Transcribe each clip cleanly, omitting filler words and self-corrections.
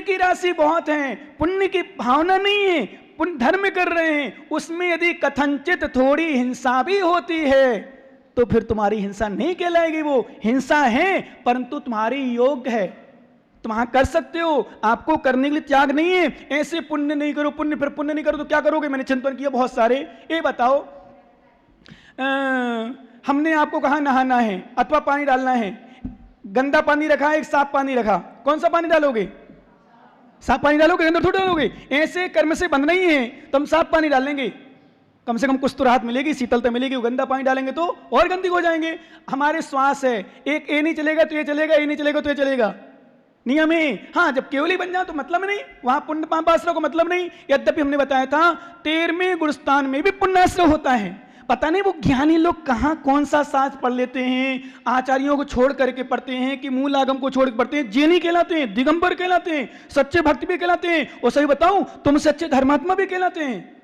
की राशि बहुत है, पुण्य की भावना नहीं है, पुण्य धर्म कर रहे हैं, उसमें यदि कथनचित थोड़ी हिंसा भी होती है तो फिर तुम्हारी हिंसा नहीं कहलाएगी। वो हिंसा है परंतु तुम्हारी योग्य है, तुम हाँ कर सकते हो, आपको करने के लिए त्याग नहीं है। ऐसे पुण्य नहीं करो, पुण्य फिर पुण्य नहीं करो तो क्या करोगे? मैंने चिंतन किया बहुत सारे। ये बताओ, हमने आपको कहा नहाना है अथवा पानी डालना है, गंदा पानी रखा है, एक साफ पानी रखा, कौन सा पानी डालोगे? साफ पानी डालोगे, गंदा थोड़ा डालोगे। ऐसे कर्म से बंध नहीं है तो हम साफ पानी डालेंगे, कम से कम कुछ तो राहत मिलेगी, शीतलता मिलेगी। गंदा पानी डालेंगे तो और गंदी हो जाएंगे। हमारे श्वास है, एक ये नहीं चलेगा तो ये चलेगा, ये नहीं चलेगा तो ये चलेगा, नियम है। हाँ, जब केवली बन जाओ तो मतलब नहीं, वहां पुण्य पाप आश्रय को मतलब नहीं। यद्यपि हमने बताया था 13वें गुणस्थान में भी पुण्याश्रय होता है। पता नहीं वो ज्ञानी लोग कहाँ कौन सा शास्त्र पढ़ लेते हैं, आचार्यों को छोड़ करके पढ़ते हैं कि मूल आगम को छोड़ के पढ़ते हैं। जेनी कहलाते हैं, दिगंबर कहलाते हैं, सच्चे भक्त भी कहलाते हैं, और सही बताऊं तुम सच्चे धर्मात्मा भी कहलाते हैं।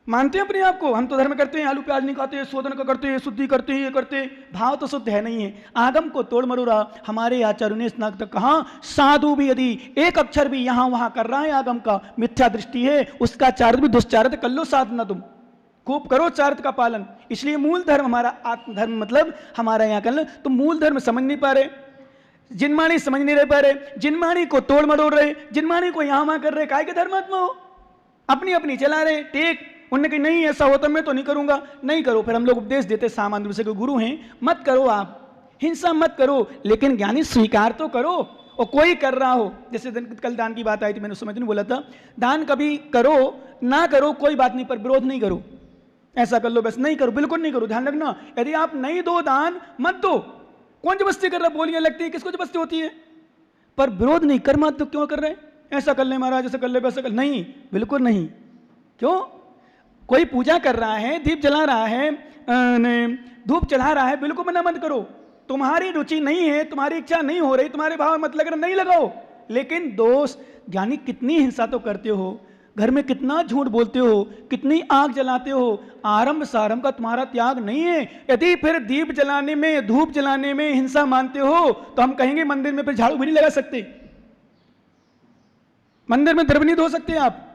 मानते हैं अपने आप को, हम तो धर्म करते हैं, आलू प्याज नहीं खाते, शोधन का करते हैं, शुद्धि करते हैं, ये करते, भाव तो शुद्ध है नहीं है। आगम को तोड़ मरोड़ा हमारे आचार्यों ने स्नातक तक कहा, साधु भी यदि एक अक्षर भी यहां वहां कर रहा है आगम का, मिथ्या दृष्टि है, उसका चारित्र भी दुष्चारित्र कर लो साधना, तुम खूब करो चारित्र का पालन। इसलिए मूल धर्म हमारा आत्मधर्म, मतलब हमारा यहाँ कर लो। तो मूल धर्म समझ नहीं पा रहे, जिनमाणी समझ नहीं रह पा रहे, जिनमाणी को तोड़ मरोड़ रहे, जिनमाणी को यहां वहां कर रहे, काय के धर्मात्मा हो, अपनी अपनी चला रहे। ठीक, उनने कहा नहीं ऐसा होता मैं तो नहीं करूंगा, नहीं करो। फिर हम लोग उपदेश देते, सामान्य रूप से कोई गुरु हैं, मत करो, आप हिंसा मत करो, लेकिन ज्ञानी स्वीकार तो करो। और कोई कर रहा हो, जैसे कल दान की बात आई थी, मैंने उस समय नहीं बोला था, दान कभी करो ना करो कोई बात नहीं, पर विरोध नहीं करो, ऐसा कर लो बस, नहीं करो, बिल्कुल नहीं करो। ध्यान रखना, यदि आप नहीं दो दान मत दो। कौन जबरदस्ती कर रहा है? बोलियां लगती है, किसको जबरदस्ती होती है? पर विरोध नहीं कर, मत तो क्यों कर रहे हैं? ऐसा कर ले महाराज, ऐसा कर ले, वैसा कर, नहीं, बिल्कुल नहीं। क्यों? कोई पूजा कर रहा है, दीप जला रहा है, धूप चढ़ा रहा है, बिल्कुल मना मत करो। तुम्हारी रुचि नहीं है, तुम्हारी इच्छा नहीं हो रही, तुम्हारे भाव मत लग रहा, नहीं लगाओ। लेकिन दोस्त ज्ञानी कितनी हिंसा तो करते हो, घर में कितना झूठ बोलते हो, कितनी आग जलाते हो, आरंभ सारंभ का तुम्हारा त्याग नहीं है। यदि फिर दीप जलाने में, धूप जलाने में हिंसा मानते हो तो हम कहेंगे मंदिर में फिर झाड़ू भी नहीं लगा सकते, मंदिर में द्रव्य नहीं धो सकते, आप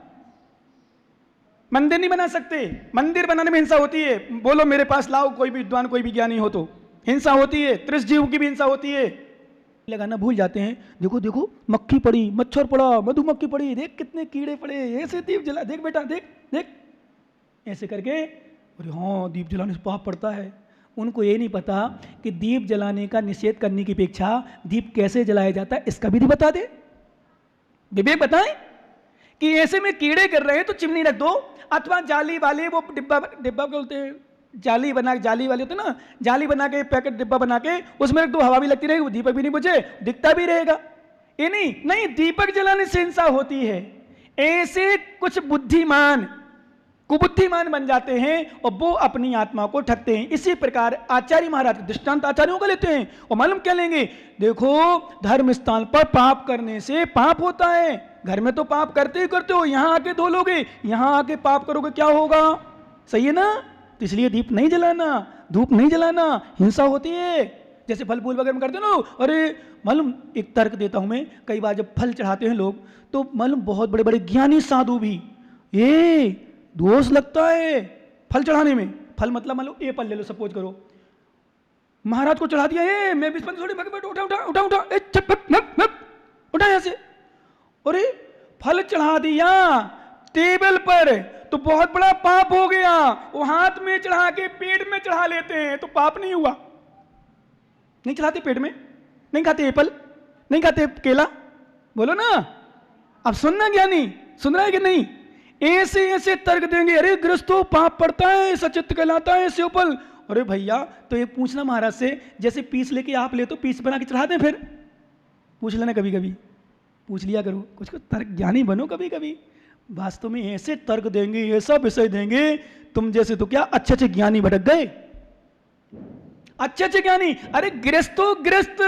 मंदिर नहीं बना सकते। मंदिर बनाने में हिंसा होती है, बोलो मेरे पास लाओ कोई भी विद्वान, कोई भी ज्ञानी हो तो हिंसा होती है, त्रिस जीव की भी हिंसा होती है। लगाना भूल जाते हैं, देखो देखो मक्खी पड़ी, मच्छर पड़ा, मधुमक्खी पड़ी, देख कितने कीड़े पड़े, ऐसे दीप जला, देख बेटा देख देख, ऐसे करके, अरे हाँ दीप जलाने से पाप पड़ता है। उनको ये नहीं पता कि दीप जलाने का निषेध करने की अपेक्षा दीप कैसे जलाया जाता है इसका विधि बता दे, विवेक बताएं कि ऐसे में कीड़े कर रहे हैं तो चिमनी रख दो, अथवा जाली वाले वो डिब्बा डिब्बा बोलते हैं, जाली बना, जाली वाले होते ना, जाली बना के पैकेट डिब्बा बना के उसमें रख दो, हवा भी लगती रहेगी, वो दीपक भी नहीं बुझे, दिखता भी रहेगा। ये नहीं दीपक जलाने से हिंसा होती है। ऐसे कुछ बुद्धिमान कुबुद्धिमान बन जाते हैं और वो अपनी आत्मा को ठगते हैं। इसी प्रकार आचार्य महाराज दृष्टांत आचार्यों को लेते हैं और मालूम क्या लेंगे, देखो धर्म स्थान पर पाप करने से पाप होता है, घर में तो पाप करते ही करते हो, यहां आके धो लोगे, यहां आके पाप करोगे क्या होगा? सही है ना? तो इसलिए दीप नहीं जलाना, धूप नहीं जलाना, हिंसा होती है। जैसे फल फूल वगैरह में करते हो ना, अरे मालूम एक तर्क देता हूं मैं, कई बार जब फल चढ़ाते हैं लोग तो मालूम बहुत बड़े बड़े ज्ञानी साधु भी ये दोष लगता है फल चढ़ाने में। फल मतलब मान लो ये फल ले लो, सपोज करो महाराज को चढ़ा दिया, ये मैं विस्पन थोड़ी उठा उठा उठा उठा उठा यहां से, अरे फल चढ़ा दिया टेबल पर तो बहुत बड़ा पाप हो गया। वो हाथ में चढ़ा के पेट में चढ़ा लेते हैं तो पाप नहीं हुआ? नहीं चढ़ाते पेट में, नहीं खाते एप्पल, नहीं खाते केला, बोलो ना। अब सुनना ज्ञानी, सुन रहा है कि नहीं? ऐसे ऐसे तर्क देंगे, अरे गृहस्थों पाप पड़ता है, सचित कहलाता है सेवफल। अरे भैया तो ये पूछना महाराज से, जैसे पीस लेके आप ले तो पीस बना के चढ़ा दें, फिर पूछ लेना, कभी कभी पूछ लिया करो, कुछ कुछ तर्क ज्ञानी बनो कभी कभी। वास्तव में ऐसे तर्क देंगे, ऐसा विषय देंगे, तुम जैसे तो क्या अच्छे अच्छे ज्ञानी भटक गए, अच्छे अच्छे ज्ञानी। अरे गृहस्थो गृहस्थ,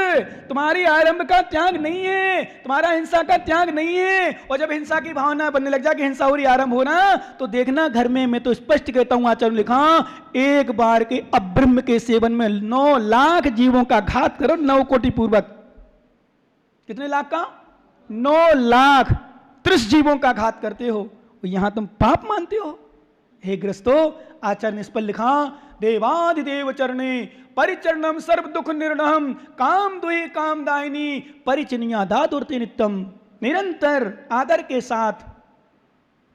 तुम्हारी आरंभ का त्याग नहीं है, तुम्हारा हिंसा का त्याग नहीं है। और जब हिंसा की भावना बनने लग जाए कि हिंसा हो रही, आरंभ होना, तो देखना घर में, मैं तो स्पष्ट कहता हूं, आचार्य ने लिखा, एक बार के अब्रह्म के सेवन में 9 लाख जीवों का घात करो, 9 कोटि पूर्वक। कितने लाख का? 9,00,000 30 जीवों का घात करते हो, यहां तुम पाप मानते हो। हे ग्रस्तो, आचार्य ने इस पर लिखा, देवादिदेव चरणे परिचरणम सर्व दुख निर्णहम काम दुहि काम दायिनी परिचिनिया दादुरते नित्यम। निरंतर आदर के साथ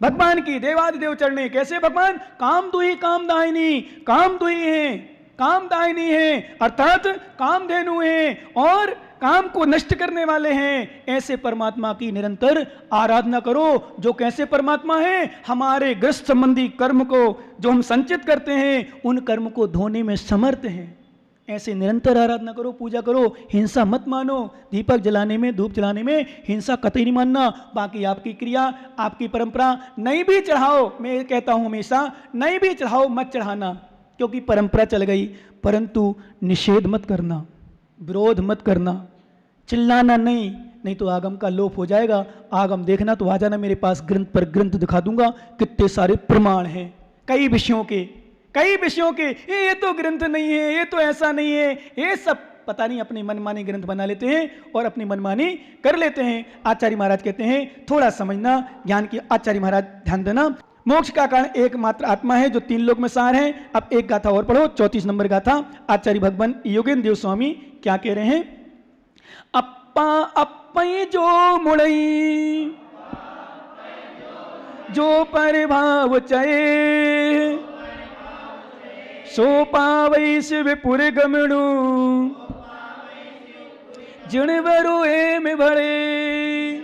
भगवान की देवादिदेव चरणे, कैसे भगवान? काम दुहि काम दायिनी, काम दुहि है, काम दायिनी है, अर्थात कामधेनु है और काम को नष्ट करने वाले हैं। ऐसे परमात्मा की निरंतर आराधना करो, जो कैसे परमात्मा है? हमारे ग्रस्त संबंधी कर्म को जो हम संचित करते हैं, उन कर्म को धोने में समर्थ हैं। ऐसे निरंतर आराधना करो, पूजा करो, हिंसा मत मानो। दीपक जलाने में, धूप जलाने में हिंसा कतई नहीं मानना। बाकी आपकी क्रिया, आपकी परंपरा नहीं भी चढ़ाओ, मैं कहता हूं हमेशा, नहीं भी चढ़ाओ, मत चढ़ाना, क्योंकि परंपरा चल गई। परंतु निषेध मत करना, विरोध मत करना, चिल्लाना नहीं, नहीं तो आगम का लोप हो जाएगा। आगम देखना तो आ जाना मेरे पास, ग्रंथ पर ग्रंथ दिखा दूंगा, कितने सारे प्रमाण हैं कई विषयों के, कई विषयों के। ये तो ग्रंथ नहीं है, ये तो ऐसा नहीं है, ये सब पता नहीं अपनी मनमानी ग्रंथ बना लेते हैं और अपनी मनमानी कर लेते हैं। आचार्य महाराज कहते हैं थोड़ा समझना, ज्ञान की। आचार्य महाराज ध्यान देना, मोक्ष का कारण एकमात्र आत्मा है जो 3 लोक में सार है। अब एक गाथा और पढ़ो, 34 नंबर गाथा। आचार्य भगवान योगेंद्र देव स्वामी क्या कह रहे हैं? अप्पा अप्पई जो मुड़ई जो परभाव चये सो पावई शिवपुर गमणु जिणवरु में भरे।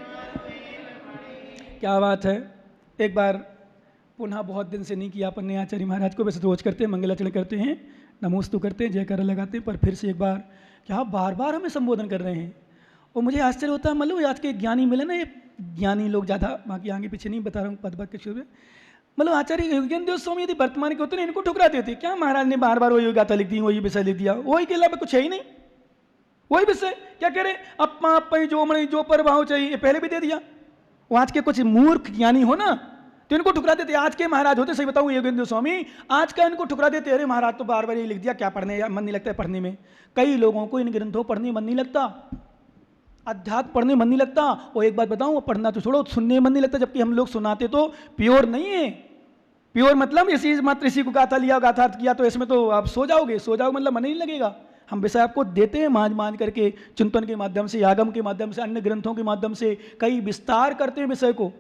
क्या बात है। एक बार पुनः बहुत दिन से नहीं किया अपन ने आचार्य महाराज को, वैसे रोज करते हैं, मंगलाचरण करते हैं, नमोस्तु करते हैं, जयकारा लगाते हैं, पर फिर से एक बार क्या बार बार हमें संबोधन कर रहे हैं। और मुझे आश्चर्य होता है, मतलब आज के ज्ञानी मिले ना, ये ज्ञानी लोग ज़्यादा, बाकी आगे पीछे नहीं बता रहा हूँ, पद के शुरू में, मतलब आचार्य योगेंद्र देव स्वामी यदि वर्तमान के होते ना, इनको ठुकराते थे। क्या महाराज ने बार बार वही गाथा लिख दी, वही विषय लिख दिया, वही के अलावा कुछ है ही नहीं, वही विषय। क्या कह रहे? अप्पा अप्पई जो मणि जो परभाव चाहिए, ये पहले भी दे दिया। वो आज के कुछ मूर्ख ज्ञानी हो ना, तो इनको ठुकरा देते। आज के महाराज होते, सही बताऊं योगेंद्र स्वामी, आज का इनको ठुकरा देते। अरे महाराज तो बार बार ये लिख दिया, क्या पढ़ने मन नहीं लगता है पढ़ने में। कई लोगों को इन ग्रंथों पढ़ने मन नहीं लगता, अध्यात्म पढ़ने मन नहीं लगता। और एक बात बताऊं, पढ़ना तो छोड़ो, सुनने मन नहीं लगता। जबकि हम लोग सुनाते तो प्योर नहीं है। प्योर मतलब इसी मात्र इसी को गाथा लिया, गाथा किया, तो इसमें तो आप सो जाओगे, सो जाओगे मतलब मन नहीं लगेगा। हम विषय आपको देते हैं मान मान करके, चिंतन के माध्यम से, आगम के माध्यम से, अन्य ग्रंथों के माध्यम से कई विस्तार करते हैं विषय को,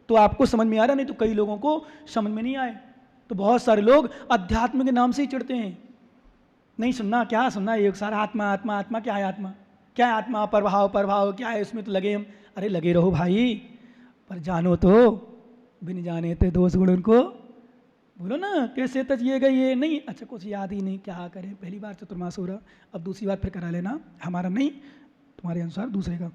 तो आपको समझ में आ रहा, नहीं तो कई लोगों को समझ में नहीं आए। तो बहुत सारे लोग अध्यात्म के नाम से ही चिढ़ते हैं। नहीं सुनना, क्या सुनना, ये सारा आत्मा आत्मा आत्मा, क्या है आत्मा, क्या है आत्मा, परभाव परभाव क्या है, उसमें तो लगे हम। अरे लगे रहो भाई, पर जानो तो, बिन जाने थे दोष गुण उनको बोलो ना, कैसे तजिएगा ये नहीं। अच्छा कुछ याद ही नहीं, क्या करें, पहली बार चतुर्मास हो रहा, अब दूसरी बार फिर करा लेना, हमारा नहीं, तुम्हारे अनुसार दूसरे का।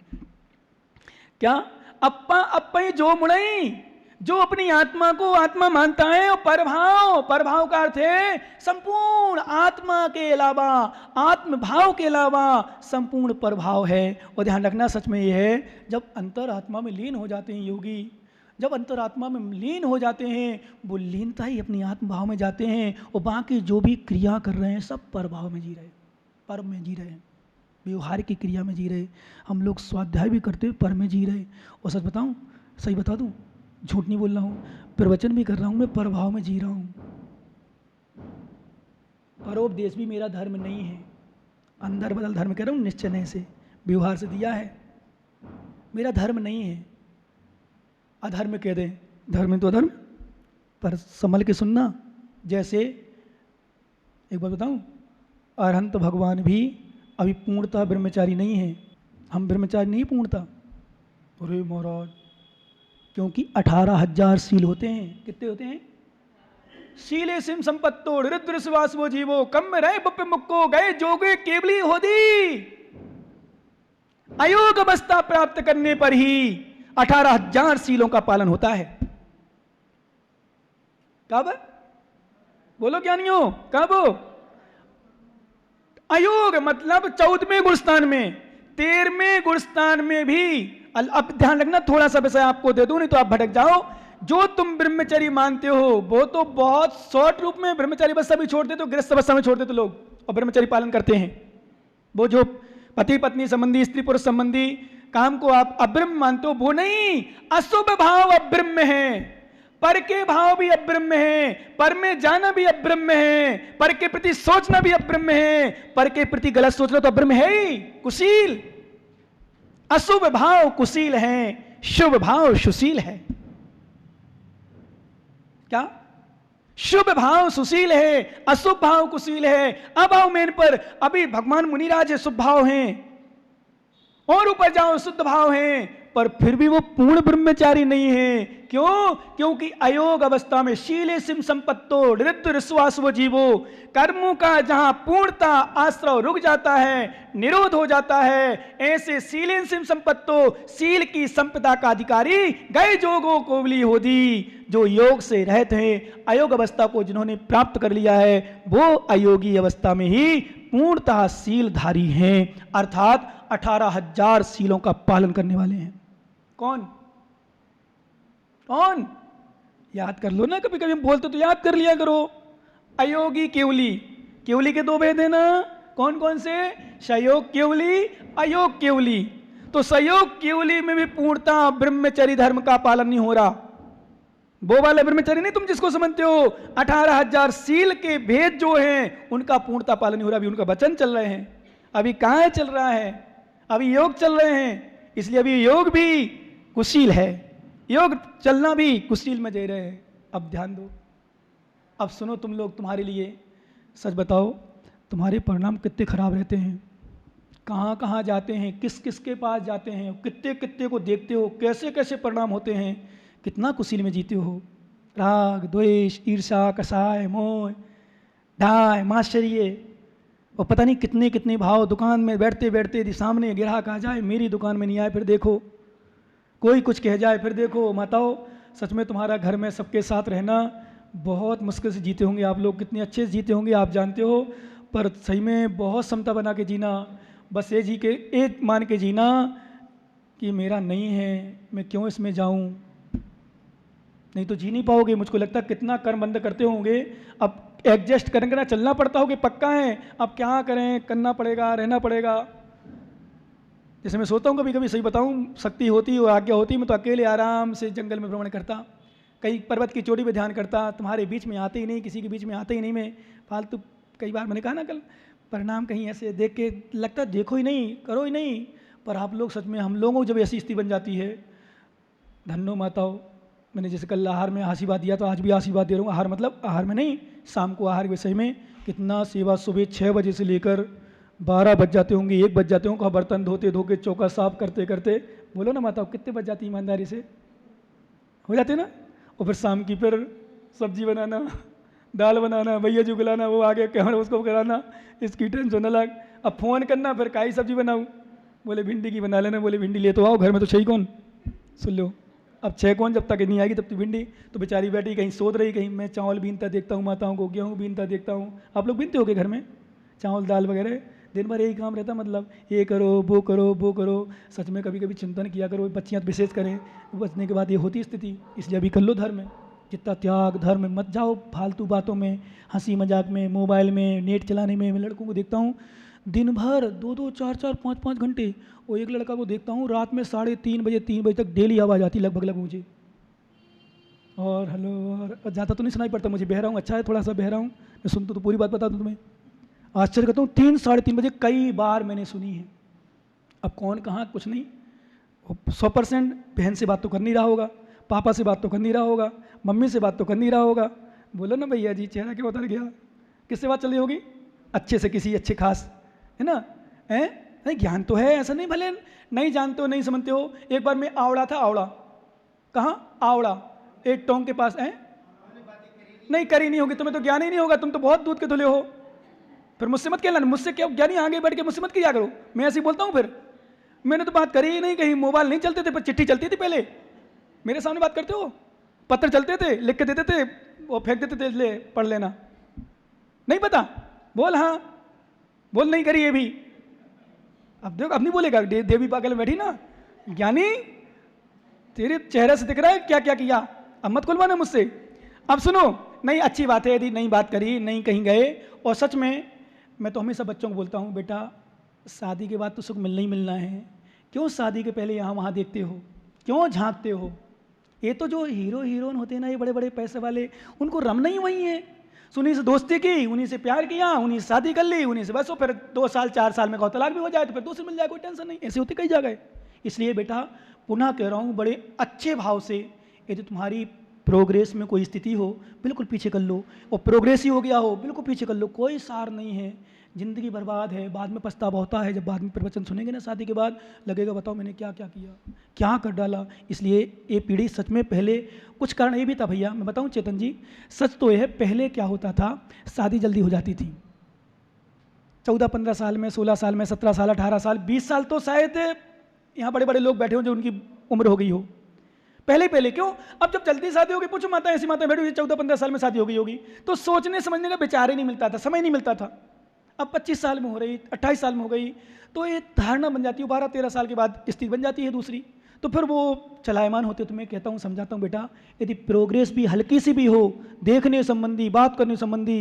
क्या? अप्पा अप्पई जो मुड़ई, जो अपनी आत्मा को आत्मा मानता है, और परभाव, परभाव का अर्थ है संपूर्ण आत्मा के अलावा, आत्म भाव के अलावा संपूर्ण परभाव है। और ध्यान रखना, सच में ये है, जब अंतर आत्मा में लीन हो जाते हैं योगी, जब अंतरात्मा में लीन हो जाते हैं, वो लीनता ही अपनी आत्म भाव में जाते हैं, और बाकी जो भी क्रिया कर रहे हैं सब परभाव में जी रहे, परम में जी रहे हैं, व्यवहार की क्रिया में जी रहे। हम लोग स्वाध्याय भी करते हुए पर में जी रहे। और सच बताऊं, सही बता दूं, झूठ नहीं बोल रहा हूं, प्रवचन भी कर रहा हूं, मैं परभाव में जी रहा हूं। परोपदेश भी मेरा धर्म नहीं है, अंदर बदल धर्म कह रहा हूं, निश्चय से व्यवहार से दिया है, मेरा धर्म नहीं है। अधर्म कह दें, धर्म तो अधर्म, पर संभल के सुनना। जैसे एक बात बताऊं, अरहंत भगवान भी अभी पूर्णतः ब्रह्मचारी नहीं है, हम ब्रह्मचारी नहीं पूर्णतः। अरे महाराज, क्योंकि 18,000 शील होते हैं। कितने होते हैं? शीले सिम संपत्तो रुद्र सुवास वो जीवो कम रहे बप मुक्को गए जोगे केवली होदी। अयोग अवस्था प्राप्त करने पर ही 18,000 शीलों का पालन होता है। कब? बोलो ज्ञानियों, कब? अयोग मतलब 14वें गुणस्थान में, 13वें गुणस्थान में भी। अब ध्यान रखना, थोड़ा सा विषय आपको दे दूं, नहीं तो आप भटक जाओ। जो तुम ब्रह्मचर्य मानते हो, वो तो बहुत शॉर्ट रूप में ब्रह्मचर्य अवस्था भी छोड़ते, तो गृहस्थ अवस्था में छोड़ते तो लोग, और ब्रह्मचर्य पालन करते हैं। वो जो पति पत्नी संबंधी, स्त्री पुरुष संबंधी काम को आप अब्रह्म मानते हो वो नहीं, अशुभ भाव अब्रह्म है, पर के भाव भी अब्रह्म है, पर में जाना भी अब्रह्म है, पर के प्रति सोचना भी अब्रह्म है, पर के प्रति गलत सोचना तो अब्रह्म है ही, कुशील। अशुभ भाव कुशील है, शुभ भाव सुशील है। क्या? शुभ भाव सुशील है, अशुभ भाव कुशील है। अभाव में पर अभी भगवान मुनिराज शुभ भाव हैं, और ऊपर जाओ शुद्ध भाव हैं, पर फिर भी वो पूर्ण ब्रह्मचारी नहीं है। क्यों? क्योंकि अयोग अवस्था में शीले सिम संपत्तो ऋतु ऋस्वासो जीवो, कर्मों का जहां पूर्णता आश्रव रुक जाता है, निरोध हो जाता है, ऐसे शीलेन सिम संपत्तो, शील की संपदा का अधिकारी गए जोगो कोवली होदी, जो योग से रहते हैं, अयोग अवस्था को जिन्होंने प्राप्त कर लिया है, वो अयोगी अवस्था में ही पूर्णतः शीलधारी हैं, अर्थात 18,000 शीलों का पालन करने वाले हैं। कौन? कौन? याद कर लो ना, कभी कभी हम बोलते तो याद कर लिया करो। अयोगी केवली, केवली के दो भेद है ना, कौन कौन से? सयोग केवली, अयोग केवली। तो सयोग केवली में भी पूर्णता ब्रह्मचर्य धर्म का पालन नहीं हो रहा। वो वाला ब्रह्मचर्य नहीं तुम जिसको समझते हो, 18,000 शील के भेद जो हैं उनका पूर्णता पालन नहीं हो रहा। अभी उनका वचन चल रहे हैं, अभी कहाँ चल रहा है? अभी योग चल रहे हैं, इसलिए अभी योग भी कुशील है, योग चलना भी कुशील में दे रहे हैं। अब ध्यान दो, अब सुनो तुम लोग, तुम्हारे लिए सच बताओ, तुम्हारे परिणाम कितने खराब रहते हैं, कहाँ कहाँ जाते हैं, किस किस के पास जाते हैं, कितने कितने को देखते हो, कैसे कैसे परिणाम होते हैं, कितना कुशील में जीते हो। राग द्वेष ईर्षा कसाय मोह ढाय माश्चर्य, और पता नहीं कितने कितने भाव। दुकान में बैठते बैठते यदि सामने ग्राहक आ जाए, मेरी दुकान में नहीं आए फिर देखो, कोई कुछ कह जाए फिर देखो। माताओं, सच में तुम्हारा घर में सबके साथ रहना बहुत मुश्किल से जीते होंगे आप लोग, कितने अच्छे से जीते होंगे आप जानते हो, पर सही में बहुत समता बना के जीना। बस ये मान के जीना कि मेरा नहीं है, मैं क्यों इसमें जाऊं, नहीं तो जी नहीं पाओगे। मुझको लगता है कितना कर्म बंद करते होंगे, अब एडजस्ट करना चलना पड़ता होगा, पक्का है, अब क्या करें, करना पड़ेगा, रहना पड़ेगा। जैसे मैं सोता हूँ कभी कभी, सही बताऊँ, शक्ति होती और आज्ञा होती, मैं तो अकेले आराम से जंगल में भ्रमण करता, कहीं पर्वत की चोटी पे ध्यान करता, तुम्हारे बीच में आते ही नहीं, किसी के बीच में आते ही नहीं मैं फालतू। कई बार मैंने कहा ना कल, परिणाम कहीं ऐसे देख के लगता देखो ही नहीं, करो ही नहीं, पर आप लोग सच में, हम लोगों को जब ऐसी स्थिति बन जाती है, धन्नो माताओं। मैंने जैसे कल आहार में आशीर्वाद दिया तो आज भी आशीर्वाद दे रहा हूँ। आहार मतलब आहार में नहीं, शाम को आहार विषय में कितना सेवा, सुबह 6 बजे से लेकर 12 बज जाते होंगे, 1 बज जाते होंगे, बर्तन धोते धो के चौका साफ करते करते, बोलो ना माताओं, कितने बज जाती ईमानदारी से हो जाते ना। और फिर शाम की फिर सब्जी बनाना, दाल बनाना, भैया जी बुलाना, वो आगे कैमरा उसको कराना, इसकी टेंशन अलग। अब फ़ोन करना, फिर काई सब्जी बनाऊँ, बोले भिंडी की बना लेना, बोले भिंडी ले तो आओ, घर में तो छही कौन, सुन लो। अब 6 कौन, जब तक नहीं आएगी तब तक भिंडी। तो बेचारी बैठी कहीं सोच रही, कहीं मैं चावल बीनता देखता हूँ माताओं को, गेहूँ बीनता देखता हूँ। आप लोग बीनते हो के घर में चावल दाल वगैरह? दिन भर यही काम रहता, मतलब ये करो वो करो वो करो। सच में कभी कभी चिंतन किया करो, बच्चियाँ विशेष करें, बचने के बाद ये होती स्थिति। इसलिए अभी कर लो धर्म, जितना त्याग धर्म, मत जाओ फालतू बातों में, हंसी मजाक में, मोबाइल में, नेट चलाने में। मैं लड़कों को देखता हूँ दिन भर 2-2 4-4 5-5 घंटे, और एक लड़का को देखता हूँ रात में 3:30 बजे 3 बजे तक डेली आवाज़ आती लगभग मुझे, और हेलो, और ज़्यादा तो नहीं सुनाई पड़ता मुझे, बह रहा हूँ, अच्छा है थोड़ा सा बह रहा हूँ, मैं सुनता तो पूरी बात बता दूँ तुम्हें। आश्चर्य करता हूँ, 3-3:30 बजे कई बार मैंने सुनी है। अब कौन कहाँ कुछ नहीं, 100% बहन से बात तो कर नहीं रहा होगा, पापा से बात तो कर नहीं रहा होगा, मम्मी से बात तो कर नहीं रहा होगा। बोलो ना भैया जी, चेहरा क्यों उतर गया, किससे बात चल रही होगी? अच्छे से, किसी अच्छे खास, है ना, है नहीं, ज्ञान तो है, ऐसा नहीं, भले नहीं जानते हो, नहीं समझते हो। एक बार मैं आवड़ा था, आवड़ा कहाँ, आवड़ा एक टोंग के पास है, नहीं करी नहीं होगी, तुम्हें तो ज्ञान ही नहीं होगा, तुम तो बहुत दूध के धुले हो। फिर मुझसे मत कहना, मुझसे क्या ज्ञानी, आगे बैठ के मुझसे मत किया करो, मैं ऐसे ही बोलता हूँ। फिर मैंने तो बात करी ही नहीं, कहीं मोबाइल नहीं चलते थे, पर चिट्ठी चलती थी पहले, मेरे सामने बात करते हो, पत्र चलते थे, लिख के देते थे, वो फेंक देते थे, ले पढ़ लेना, नहीं पता, बोल हाँ बोल, नहीं करी ये भी। अब देखो, अब नहीं बोलेगा, देवी पागल में बैठी ना, ज्ञानी तेरे चेहरे से दिख रहा है क्या क्या किया, अब मत खुलवाना मुझसे। अब सुनो, नहीं अच्छी बात है यदि नहीं बात करी, नहीं कहीं गए। और सच में मैं तो हमेशा बच्चों को बोलता हूँ, बेटा शादी के बाद तो सुख मिलना ही मिलना है, क्यों शादी के पहले यहाँ वहाँ देखते हो, क्यों झांकते हो? ये तो जो हीरो हीरोइन होते हैं ना, ये बड़े बड़े पैसे वाले, उनको रमना ही वही है। उन्हीं से दोस्ती की, उन्हीं से प्यार किया, उन्हीं से शादी कर ली, उन्हीं से बस, वो फिर 2 साल 4 साल में कहो तलाक भी हो जाए तो फिर दूसरी मिल जाए, कोई टेंशन नहीं। ऐसे होते कई जगह। इसलिए बेटा पुनः कह रहा हूँ, बड़े अच्छे भाव से, यदि तुम्हारी प्रोग्रेस में कोई स्थिति हो बिल्कुल पीछे कर लो, और प्रोग्रेस ही हो गया हो बिल्कुल पीछे कर लो, कोई सार नहीं है। ज़िंदगी बर्बाद है, बाद में पछतावा होता है। जब बाद में प्रवचन सुनेंगे ना शादी के बाद, लगेगा बताओ मैंने क्या क्या किया, क्या कर डाला। इसलिए ये पीढ़ी सच में, पहले कुछ कारण ये भी था भैया, मैं बताऊं चेतन जी, सच तो यह है, पहले क्या होता था, शादी जल्दी हो जाती थी। 14-15 साल में, 16 साल में, 17 साल, 18 साल, 20 साल तो शायद यहाँ बड़े बड़े लोग बैठे हो जो उनकी उम्र हो गई हो। पहले क्यों? अब जब जल्दी शादी होगी, पूछो माता ऐसी माता बैठी हुई 14-15 साल में शादी हो गई होगी, तो सोचने समझने का विचार ही नहीं मिलता था, समय नहीं मिलता था। अब 25 साल में हो रही, 28 साल में हो गई, तो ये धारणा बन जाती है। 12-13 साल के बाद स्थिति बन जाती है दूसरी, तो फिर वो चलायमान होते। तो मैं कहता हूँ, समझाता हूँ बेटा, यदि प्रोग्रेस भी हल्की सी भी हो, देखने संबंधी, बात करने संबंधी,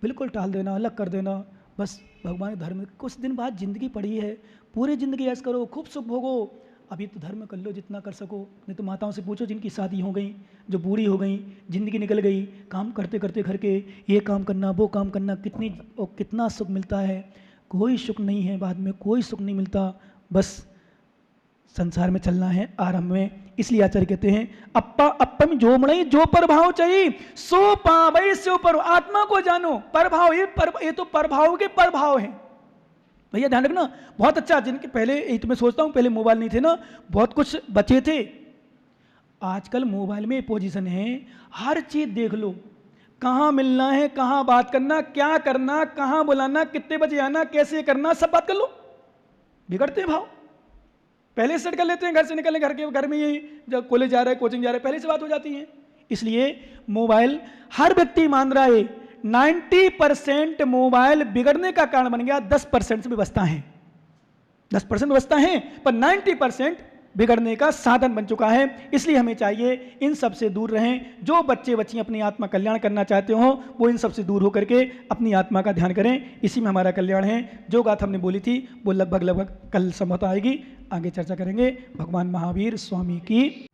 बिल्कुल टाल देना, अलग कर देना। बस भगवान के धर्म, कुछ दिन बाद जिंदगी पड़ी है, पूरी जिंदगी ऐश करो, खूब सुख भोगो। अभी तो धर्म कर लो जितना कर सको, नहीं तो माताओं से पूछो जिनकी शादी हो गई, जो बूढ़ी हो गई, जिंदगी निकल गई, काम करते करते घर के ये काम करना, वो काम करना, कितना सुख मिलता है? कोई सुख नहीं है, बाद में कोई सुख नहीं मिलता। बस संसार में चलना है आरंभ में। इसलिए आचार्य कहते हैं, अप्पा अप्पम जो मणि जो परभाव चाहिए सो पावै सो पर। आत्मा को जानो, परभाव, ये तो परभाव के परभाव है भैया, ध्यान रखना। बहुत अच्छा, जिनके पहले, यही तो मैं सोचता हूँ, पहले मोबाइल नहीं थे ना, बहुत कुछ बचे थे। आजकल मोबाइल में पोजीशन है, हर चीज देख लो, कहाँ मिलना है, कहाँ बात करना, क्या करना, कहाँ बुलाना, कितने बजे आना, कैसे करना, सब बात कर लो। बिगड़ते हैं भाव, पहले सेट कर लेते हैं, घर से निकलने, घर में ही जब कॉलेज जा रहे हैं, कोचिंग जा रहे हैं, पहले से बात हो जाती है। इसलिए मोबाइल, हर व्यक्ति मान रहा है 90% मोबाइल बिगड़ने का कारण बन गया, 10% से भी बचता है। 10% बचता है, पर 90% बिगड़ने का साधन बन चुका है। इसलिए हमें चाहिए इन सब से दूर रहें। जो बच्चे बच्चियां अपनी आत्मा कल्याण करना चाहते हो, वो इन सब से दूर होकर के अपनी आत्मा का ध्यान करें, इसी में हमारा कल्याण है। जो बात हमने बोली थी वो लगभग कल संभवतः आएगी, आगे चर्चा करेंगे। भगवान महावीर स्वामी की